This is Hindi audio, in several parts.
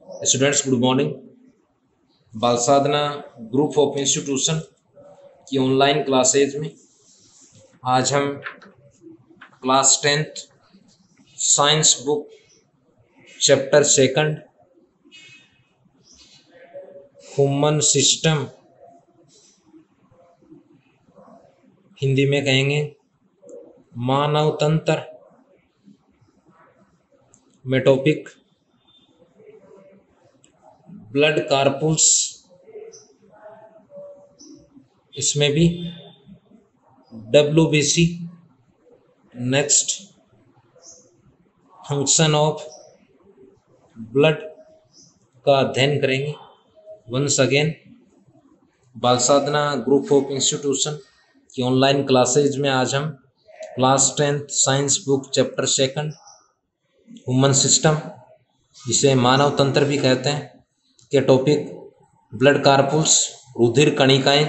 Students good morning. बाल साधना ग्रुप ऑफ इंस्टीट्यूशन की ऑनलाइन क्लासेज में आज हम class 10th science book chapter 2 human system, Hindi में कहेंगे मानव तंत्र में टॉपिक ब्लड कार्पुल्स, इसमें भी WBC, next function of blood का अध्ययन करेंगे। वंस अगेन बाल साधना ग्रुप ऑफ इंस्टीट्यूशन की ऑनलाइन क्लासेज में आज हम class 10th science book chapter 2 human system, जिसे मानव तंत्र भी कहते हैं, के टॉपिक ब्लड कार्पुल्स रुधिर कणिकाएं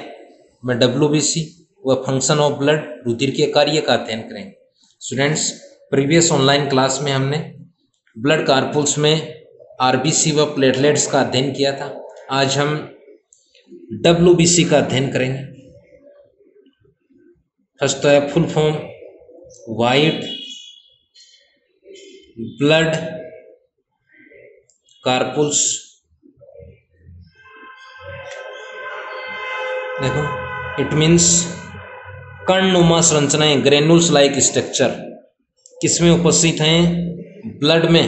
में WBC व फंक्शन ऑफ ब्लड रुधिर के कार्य का अध्ययन करेंगे। स्टूडेंट्स, प्रीवियस ऑनलाइन क्लास में हमने ब्लड कार्पुल्स में RBC व प्लेटलेट्स का अध्ययन किया था। आज हम WBC का अध्ययन करेंगे। फर्स्ट तो है फुल फॉर्म वाइट ब्लड कार्पुल्स। देखो, इट मीन्स कणनुमा संरचनाएं, ग्रेनुल्स लाइक स्ट्रक्चर किसमें उपस्थित हैं? ब्लड में।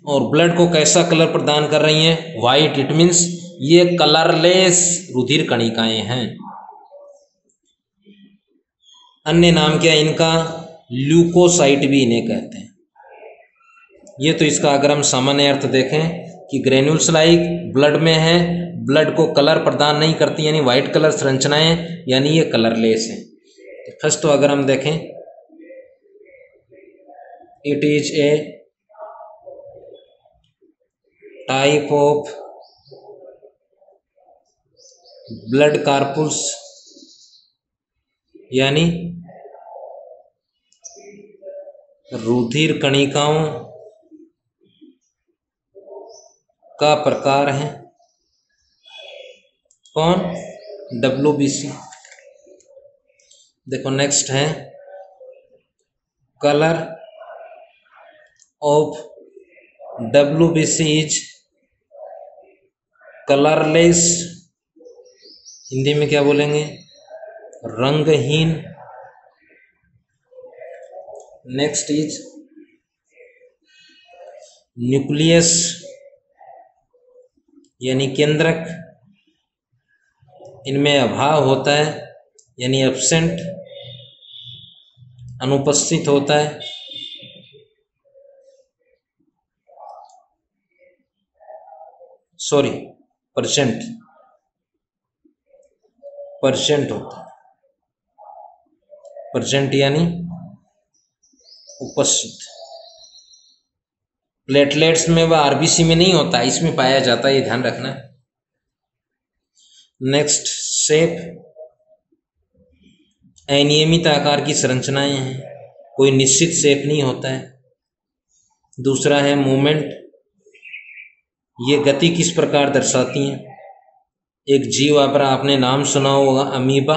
और ब्लड को कैसा कलर प्रदान कर रही हैं? वाइट। इट मीन्स ये कलरलेस रुधिर कणिकाएं हैं। अन्य नाम क्या है इनका? ल्यूकोसाइट भी इन्हें कहते हैं। ये तो इसका अगर हम सामान्य अर्थ देखें कि ग्रेन्यूल्स लाइक ब्लड में है, ब्लड को कलर प्रदान नहीं करती, यानी वाइट कलर संरचनाएं, यानी ये कलरलेस है। फर्स्ट तो अगर हम देखें, it is a type of blood corpuscles, यानी रुधिर कणिकाओं का प्रकार है। कौन? WBC। देखो, नेक्स्ट है colour of WBC is colourless. Hindi में क्या बोलेंगे? रंगहीन। नेक्स्ट इज न्यूक्लियस, यानी केंद्रक, इनमें अभाव होता है, यानी एब्सेंट, अनुपस्थित होता है। सॉरी, परसेंट होता है। परसेंट यानी उपस्थित। प्लेटलेट्स में व RBC में नहीं होता, इसमें पाया जाता है, ये ध्यान रखना। नेक्स्ट, शेप, अनियमित आकार की संरचनाएं हैं, कोई निश्चित शेप नहीं होता है। दूसरा है मूवमेंट, ये गति किस प्रकार दर्शाती हैं? एक जीव पर आपने नाम सुना होगा, अमीबा,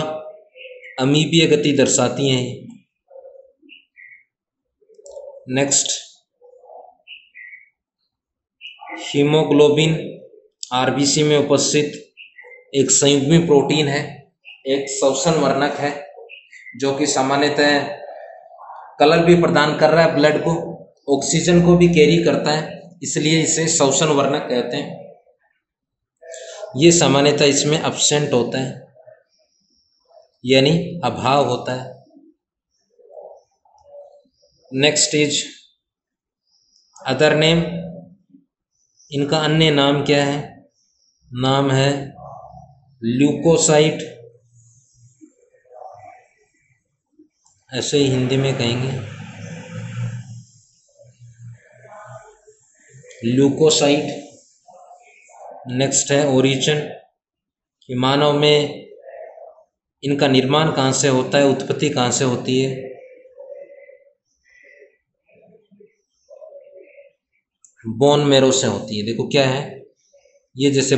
अमीबीय गति दर्शाती हैं। नेक्स्ट, हीमोग्लोबिन RBC में उपस्थित एक संयुग्मी प्रोटीन है, एक श्वसन वर्णक है, जो कि सामान्यतः कलर भी प्रदान कर रहा है ब्लड को, ऑक्सीजन को भी कैरी करता है, इसलिए इसे श्वसन वर्णक कहते हैं। ये सामान्यतः इसमें एब्सेंट होता है, यानी अभाव होता है। नेक्स्ट इज अदर नेम, इनका अन्य नाम क्या है? नाम है ल्यूकोसाइट, ऐसे ही हिंदी में कहेंगे ल्यूकोसाइट। नेक्स्ट है ओरिजिन, कि मानव में इनका निर्माण कहाँ से होता है, उत्पत्ति कहाँ से होती है? बोन मेरो से होती है। देखो क्या है ये, जैसे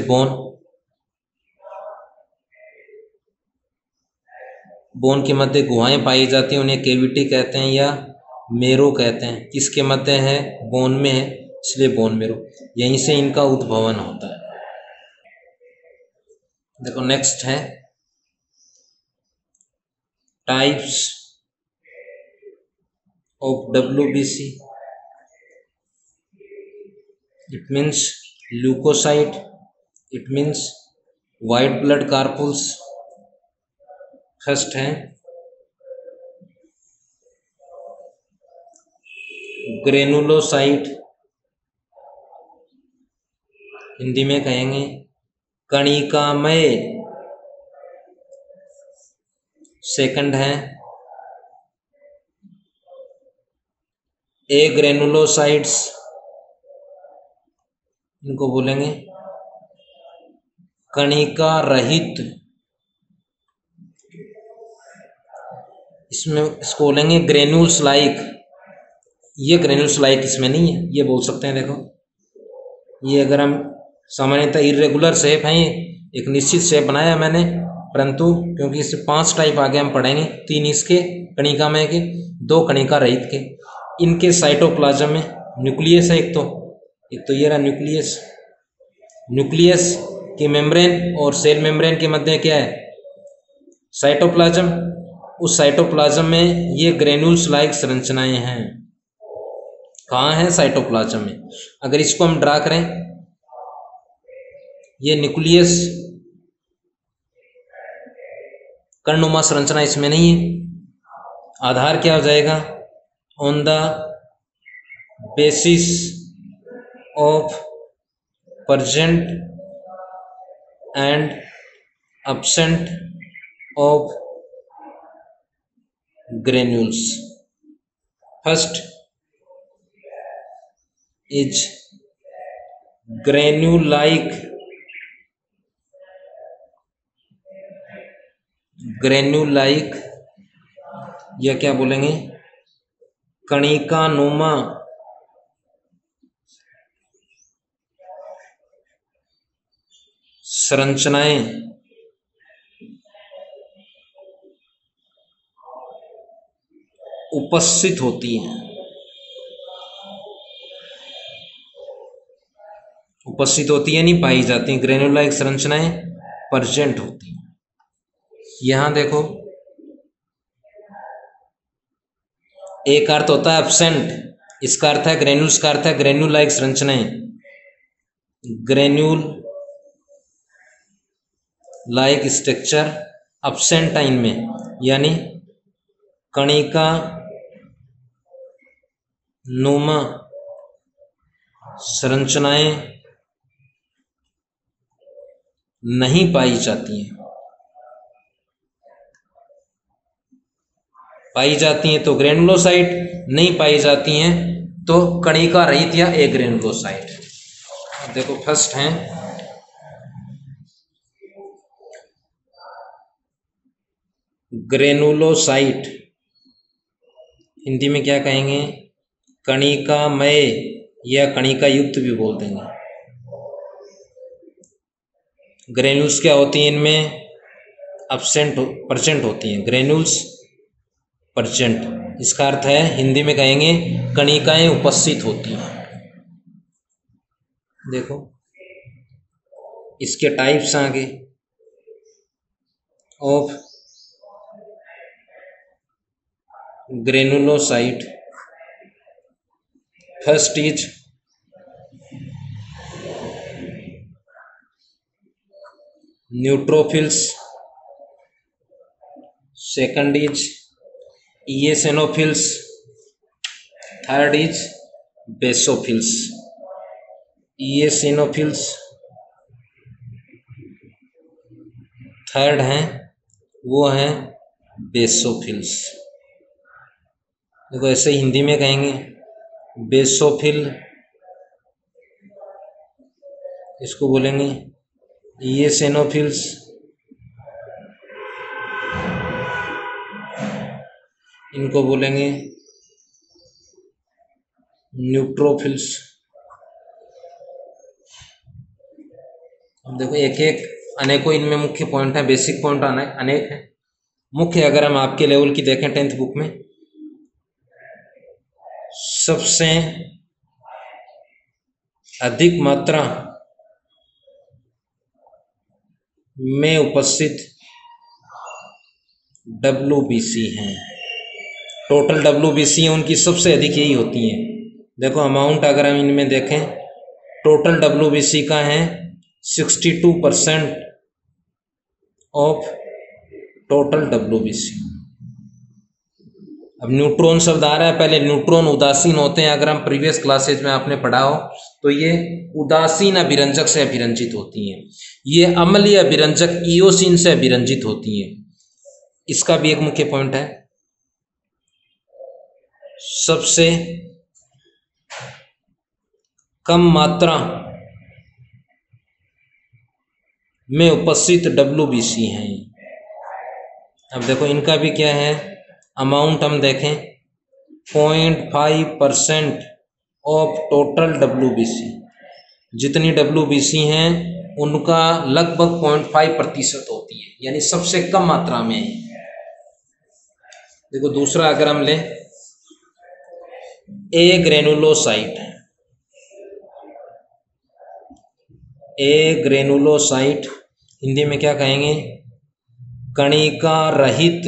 बोन के मध्य गुहाएं पाई जाती हैं, उन्हें केविटी कहते हैं या मेरो कहते हैं। किसके मध्य है? बोन में है, इसलिए बोन मेरो। यहीं से इनका उद्भवन होता है। देखो नेक्स्ट है types of WBC। It means leucocyte, it means white blood corpuscles. First है ग्रेनुलोसाइट, हिंदी में कहेंगे कणिकामय। सेकंड है एग्रेनुलोसाइट्स, इनको बोलेंगे कणिका रहित। इसको बोलेंगे ग्रेन्यूल्स लाइक। ये ग्रेन्यूल्स लाइक इसमें नहीं है, ये बोल सकते हैं। देखो ये अगर हम सामान्यतः इरेगुलर शेप है, एक निश्चित शेप बनाया मैंने, परंतु क्योंकि इससे 5 टाइप आगे हम पढ़ेंगे, 3 इसके कणिकामय के, 2 कणिका रहित के। इनके साइटोप्लाज्म में न्यूक्लियस है एक तो ये रहा न्यूक्लियस। न्यूक्लियस की मेम्ब्रेन और सेल मेम्ब्रेन के मध्य क्या है? साइटोप्लाज्म। उस साइटोप्लाज्म में ये ग्रेन्यूल्स लाइक संरचनाएं हैं। कहाँ है? साइटोप्लाज्म में। अगर इसको हम ड्रा करें, ये न्यूक्लियस कर्णनुमा संरचना इसमें नहीं है। आधार क्या हो जाएगा? On the basis of present and absent of granules. First is granule-like, या क्या बोलेंगे कणिकानुमा संरचनाएं उपस्थित होती हैं। उपस्थित होती है, नहीं पाई जाती हैं। ग्रेनुलाइक संरचनाएं प्रेजेंट होती हैं। यहां देखो, एक अर्थ होता है एब्सेंट, इसका अर्थ है ग्रेन्यूल्स, का अर्थ है ग्रेन्यूल लाइक संरचनाएं। Granule like structure absent time में, यानी कणिका नुमा संरचनाएं नहीं पाई जाती हैं। पाई जाती हैं तो ग्रेनुलोसाइट, नहीं पाई जाती हैं तो कणिका रहित या एग्रेनुलोसाइट। देखो फर्स्ट है ग्रेनुलोसाइट, हिंदी में क्या कहेंगे? कणिकामय या कणिका युक्त भी बोल देंगे। ग्रेन्यूल्स क्या होती हैं? इनमें प्रेजेंट होती हैं। ग्रेन्यूल्स प्रेजेंट, इसका अर्थ है हिंदी में कहेंगे कणिकाएं उपस्थित होती हैं। देखो इसके टाइप्स आगे of granulocyte. First is neutrophils, second is eosinophils, third is basophils. eosinophils third हैं, वो हैं बेसोफिल्स। देखो ऐसे हिंदी में कहेंगे बेसोफिल, इसको बोलेंगे eosinophils। इनको बोलेंगे न्यूट्रोफिल्स। देखो एक एक अनेकों इनमें मुख्य पॉइंट है, बेसिक पॉइंट अनेक हैं। मुख्य अगर हम आपके लेवल की देखें 10th बुक में, सबसे अधिक मात्रा में उपस्थित WBC हैं। टोटल WBC उनकी सबसे अधिक यही होती हैं। देखो अमाउंट अगर हम इनमें देखें, टोटल WBC का है 62% ऑफ टोटल WBC। अब न्यूट्रॉन शब्द आ रहा है, पहले न्यूट्रॉन उदासीन होते हैं, अगर हम प्रीवियस क्लासेज में आपने पढ़ा हो तो ये उदासीन अभिरंजक से अभिरंजित होती हैं। ये अम्लीय अभिरंजक इयोसिन से अभिरंजित होती हैं। इसका भी एक मुख्य पॉइंट है, सबसे कम मात्रा में उपस्थित WBC हैं। अब देखो इनका भी क्या है, अमाउंट हम देखें 0.5% ऑफ टोटल WBC। जितनी WBC हैं उनका लगभग 0.5% होती है, यानी सबसे कम मात्रा में है। देखो दूसरा अगर हम लें ए ग्रेनुलोसाइट, ए ग्रेनुलोसाइट हिंदी में क्या कहेंगे, कणिका रहित।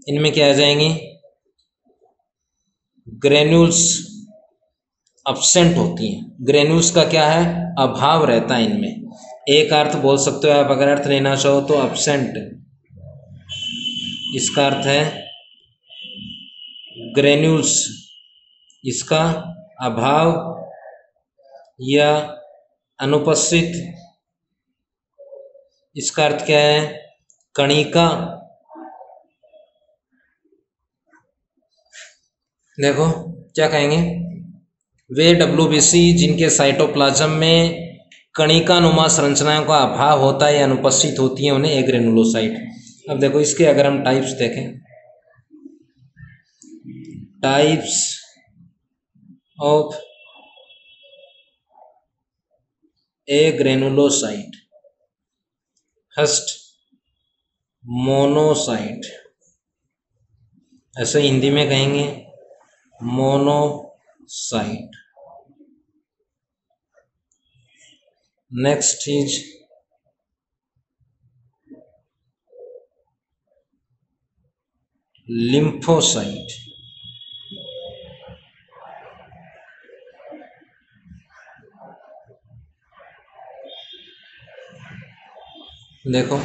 इनमें क्या आ जाएंगी, ग्रेन्यूल्स अब्सेंट होती हैं। ग्रेन्यूल्स का क्या है, अभाव रहता है इनमें। एक अर्थ बोल सकते हो आप, अगर अर्थ लेना चाहो तो अब्सेंट, इसका अर्थ है ग्रेन्यूल्स, इसका अभाव या अनुपस्थित। इसका अर्थ क्या है, कणिका। देखो क्या कहेंगे, वे WBC जिनके साइटोप्लाज्म में कणिकानुमा संरचनाओं का अभाव होता है या अनुपस्थित होती है, उन्हें ए ग्रेनुलोसाइट। अब देखो इसके अगर हम टाइप्स देखें, types of A granulocyte. First monocyte, ऐसे हिंदी में कहेंगे मोनोसाइट। Next is lymphocyte. देखो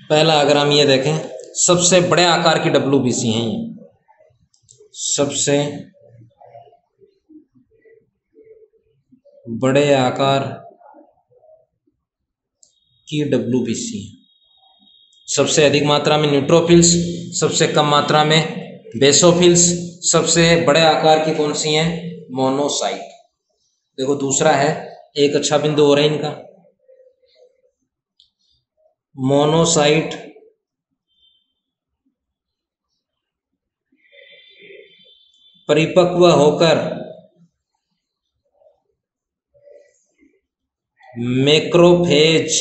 पहला अगर हम ये देखें, सबसे बड़े आकार की WBC हैं ये, सबसे बड़े आकार की WBC। सबसे अधिक मात्रा में न्यूट्रोफिल्स, सबसे कम मात्रा में बेसोफिल्स, सबसे बड़े आकार की कौन सी हैं, मोनोसाइट। देखो दूसरा है, एक अच्छा बिंदु हो रहा है इनका, मोनोसाइट परिपक्व होकर मैक्रोफेज,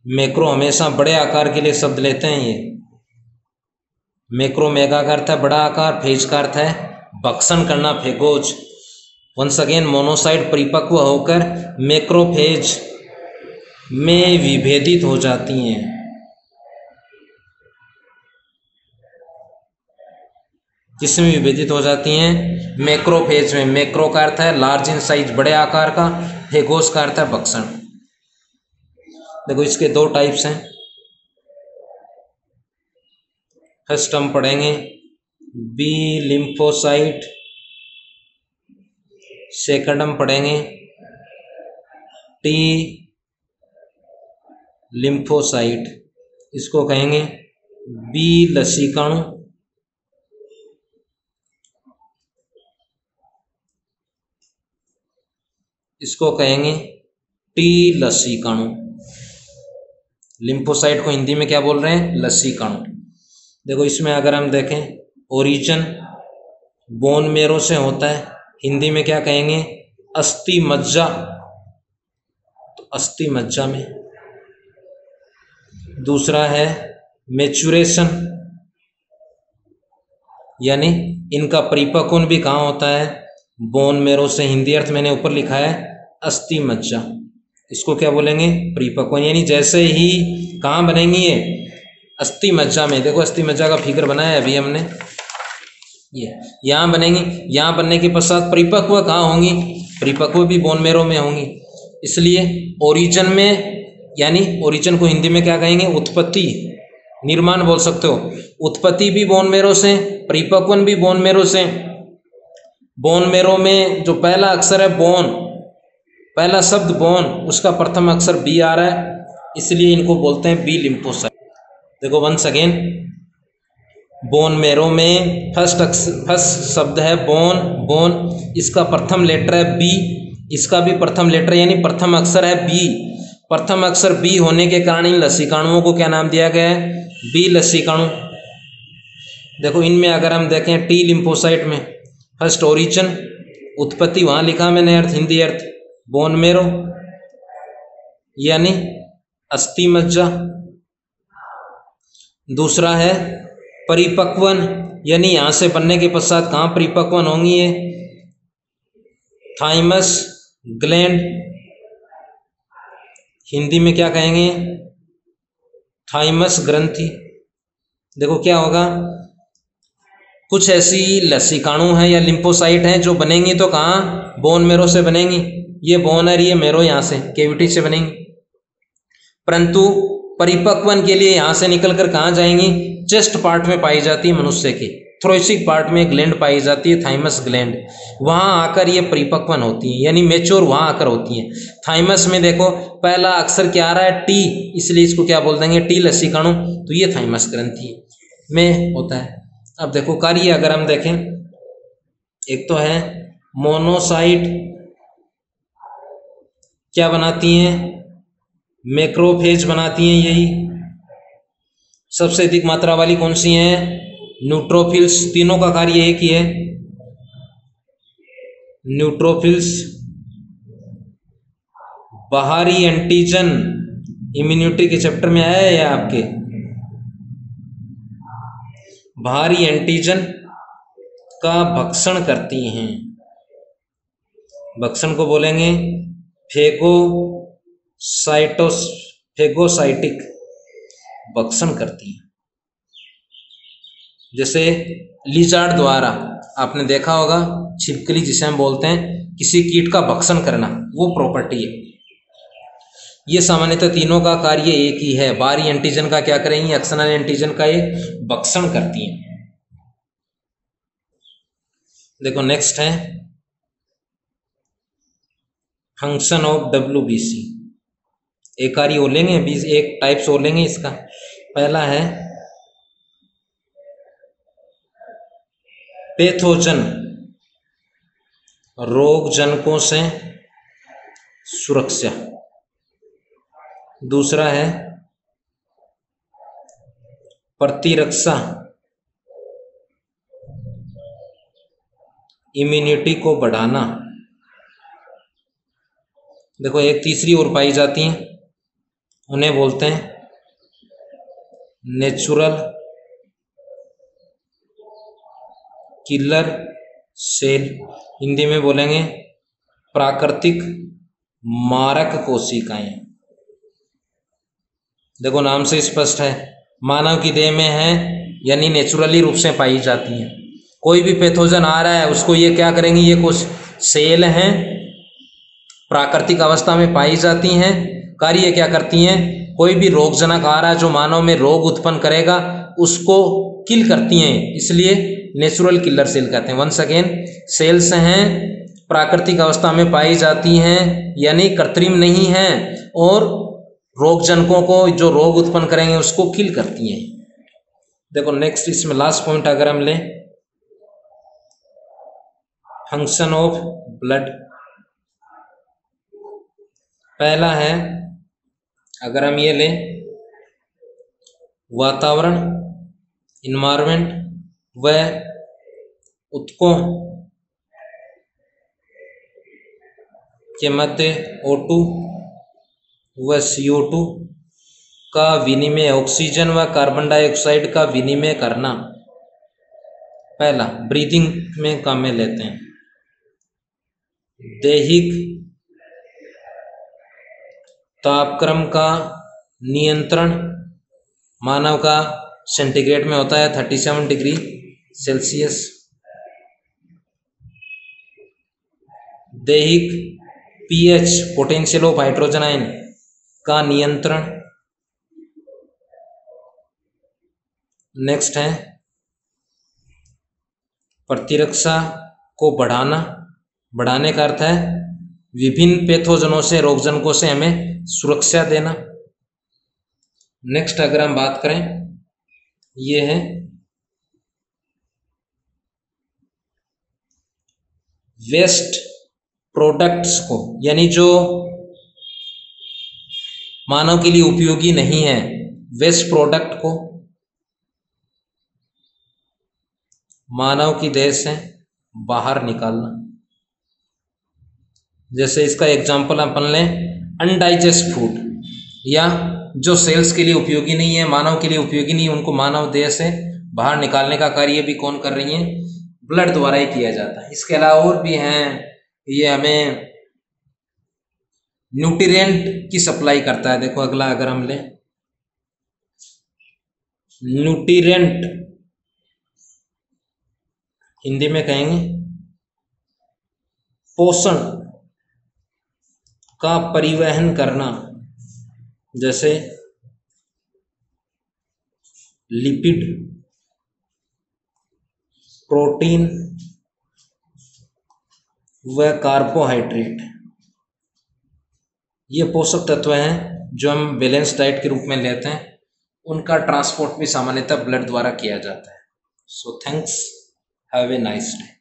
मैक्रो हमेशा बड़े आकार के लिए शब्द लेते हैं ये, मैक्रो मेगा का अर्थ है बड़ा आकार, फेज का अर्थ है भक्षण करना, फेगोज। वंस अगेन मोनोसाइट परिपक्व होकर मैक्रोफेज में विभेदित हो जाती हैं। किसमें विभेदित हो जाती हैं, मैक्रोफेज में। मैक्रो का अर्थ है लार्ज इन साइज, बड़े आकार का, फेगोस का अर्थ है भक्षण। देखो इसके दो टाइप्स हैं। फर्स्ट हम पढ़ेंगे बी लिम्फोसाइट, सेकंड हम पढ़ेंगे टी लिम्फोसाइट। इसको कहेंगे बी लसीकाणु, इसको कहेंगे टी लसीकाणु। लिम्फोसाइट को हिंदी में क्या बोल रहे हैं, लसीकाणु। देखो इसमें अगर हम देखें ओरिजिन बोन मेरो से होता है, हिंदी में क्या कहेंगे, अस्थि मज्जा, तो अस्थि मज्जा में। दूसरा है मैच्योरेशन, यानी इनका परिपक्वन भी कहाँ होता है, बोन मेरो से, हिंदी अर्थ मैंने ऊपर लिखा है अस्थि मज्जा। इसको क्या बोलेंगे, परिपक्वन, यानी जैसे ही कहाँ बनेंगी ये, अस्थि मज्जा में। देखो अस्थि मज्जा का फिगर बनाया है अभी हमने, ये यहाँ बनेंगी। यहाँ बनने के पश्चात परिपक्व कहाँ होंगी, परिपक्व भी बोन मेरो में होंगी। इसलिए ओरिजिन में, यानी ओरिजिन को हिंदी में क्या कहेंगे, उत्पत्ति, निर्माण बोल सकते हो। उत्पत्ति भी बोन मेरो से, परिपक्वन भी बोन मेरो से। बोन मेरो में जो पहला अक्षर है बोन, पहला शब्द बोन, उसका प्रथम अक्षर बी आ रहा है, इसलिए इनको बोलते हैं बी लिम्फोसाइट। देखो वंस अगेन, बोन मेरो में फर्स्ट शब्द है बोन, बोन, इसका प्रथम लेटर है बी, इसका भी प्रथम लेटर यानी प्रथम अक्षर है बी। प्रथम अक्षर बी होने के कारण इन लसीकाणुओं को क्या नाम दिया गया है, बी लसीकाणु। देखो इनमें अगर हम देखें टी लिम्फोसाइट में फर्स्ट ओरिजिन, उत्पत्ति वहाँ लिखा मैंने अर्थ, हिंदी अर्थ बोन मेरो यानी अस्थि मज्जा। दूसरा है परिपक्वन, यानी यहाँ से बनने के पश्चात कहाँ परिपक्वन होंगी ये, थाइमस ग्लैंड, हिंदी में क्या कहेंगे, थाइमस ग्रंथि। देखो क्या होगा, कुछ ऐसी लसीकाणु हैं या लिम्फोसाइट हैं जो बनेंगी तो कहाँ, बोन मेरो से बनेंगी। ये बोन और ये मेरो यहाँ से केविटी से बनेंगी, परंतु परिपक्वन के लिए यहाँ से निकलकर कहाँ जाएंगी, चेस्ट पार्ट में पाई जाती है मनुष्य की, थोरेसिक पार्ट में ग्लैंड पाई जाती है, थाइमस ग्लैंड, वहाँ आकर ये परिपक्वन होती हैं, यानी मेच्योर वहाँ आकर होती हैं। थाइमस में देखो पहला अक्षर क्या आ रहा है, टी, इसलिए इसको क्या बोल देंगे, टी लसीकाणु, तो ये थाइमस ग्रंथि में होता है। अब देखो कार्य अगर हम देखें, एक तो है मोनोसाइट, क्या बनाती हैं, मैक्रोफेज बनाती हैं, यही सबसे अधिक मात्रा वाली कौन सी है, न्यूट्रोफिल्स। तीनों का कार्य एक ही है, न्यूट्रोफिल्स। बाहरी एंटीजन इम्यूनिटी के चैप्टर में आया है या आपके, बाहरी एंटीजन का भक्षण करती हैं, भक्षण को बोलेंगे फेगोसाइटिक, भक्षण करती हैं। जैसे लिजार्ड द्वारा आपने देखा होगा, छिपकली जिसे हम बोलते हैं, किसी कीट का भक्षण करना, वो प्रॉपर्टी है। ये सामान्यतः तीनों का कार्य एक ही है, बाहरी एंटीजन का क्या करेंगी, एक्सटर्नल एंटीजन का ये भक्षण करती हैं। देखो नेक्स्ट है फंक्शन ऑफ WBC। एक कार्य और लेंगे, एक टाइप्स और लेंगे इसका। पहला है पैथोजन, रोग जनकों से सुरक्षा। दूसरा है प्रतिरक्षा, इम्यूनिटी को बढ़ाना। देखो एक तीसरी और पाई जाती हैं, उन्हें बोलते हैं नेचुरल किलर सेल, हिंदी में बोलेंगे प्राकृतिक मारक कोशिकाएं। देखो नाम से स्पष्ट है, मानव की देह में है, यानी नेचुरली रूप से पाई जाती हैं। कोई भी पैथोजन आ रहा है उसको ये क्या करेंगी, ये कुछ सेल हैं, प्राकृतिक अवस्था में पाई जाती हैं। कार्य क्या करती हैं, कोई भी रोगजनक आ रहा है जो मानव में रोग उत्पन्न करेगा उसको किल करती हैं, इसलिए नेचुरल किलर सेल कहते हैं। वंस अगेन, सेल्स हैं, प्राकृतिक अवस्था में पाई जाती हैं, यानी कृत्रिम नहीं हैं, और रोगजनकों को जो रोग उत्पन्न करेंगे उसको किल करती हैं। देखो नेक्स्ट, इसमें लास्ट पॉइंट अगर हम लें, फंक्शन ऑफ ब्लड। पहला है, अगर हम ये लें, वातावरण, इन्वायरमेंट व ऊतकों के मध्य O2 व CO2 का विनिमय, ऑक्सीजन व कार्बन डाइऑक्साइड का विनिमय करना। पहला ब्रीदिंग में काम में लेते हैं। दैहिक तापक्रम का नियंत्रण मानव का सेंटीग्रेड में होता है 37 डिग्री सेल्सियस। दैहिक pH potential of hydrogen ion का नियंत्रण। नेक्स्ट है प्रतिरक्षा को बढ़ाना, बढ़ाने का अर्थ है विभिन्न पैथोजनों से, रोगजनकों से हमें सुरक्षा देना। नेक्स्ट अगर हम बात करें, ये है वेस्ट प्रोडक्ट्स को, यानी जो मानव के लिए उपयोगी नहीं है, वेस्ट प्रोडक्ट को मानव की देह से बाहर निकालना। जैसे इसका एग्जाम्पल अपन लें, अनडाइजेस्ट फूड, या जो सेल्स के लिए उपयोगी नहीं है, मानव के लिए उपयोगी नहीं है, उनको मानव देह से बाहर निकालने का कार्य भी कौन कर रही है? ब्लड द्वारा ही किया जाता है। इसके अलावा और भी हैं, ये हमें न्यूट्रिएंट की सप्लाई करता है। देखो अगला अगर हम लें, न्यूट्रिएंट हिंदी में कहेंगे पोषण का परिवहन करना। जैसे लिपिड, प्रोटीन व कार्बोहाइड्रेट, ये पोषक तत्व हैं जो हम बैलेंस डाइट के रूप में लेते हैं। उनका ट्रांसपोर्ट भी सामान्यतः ब्लड द्वारा किया जाता है। So thanks, have a nice day.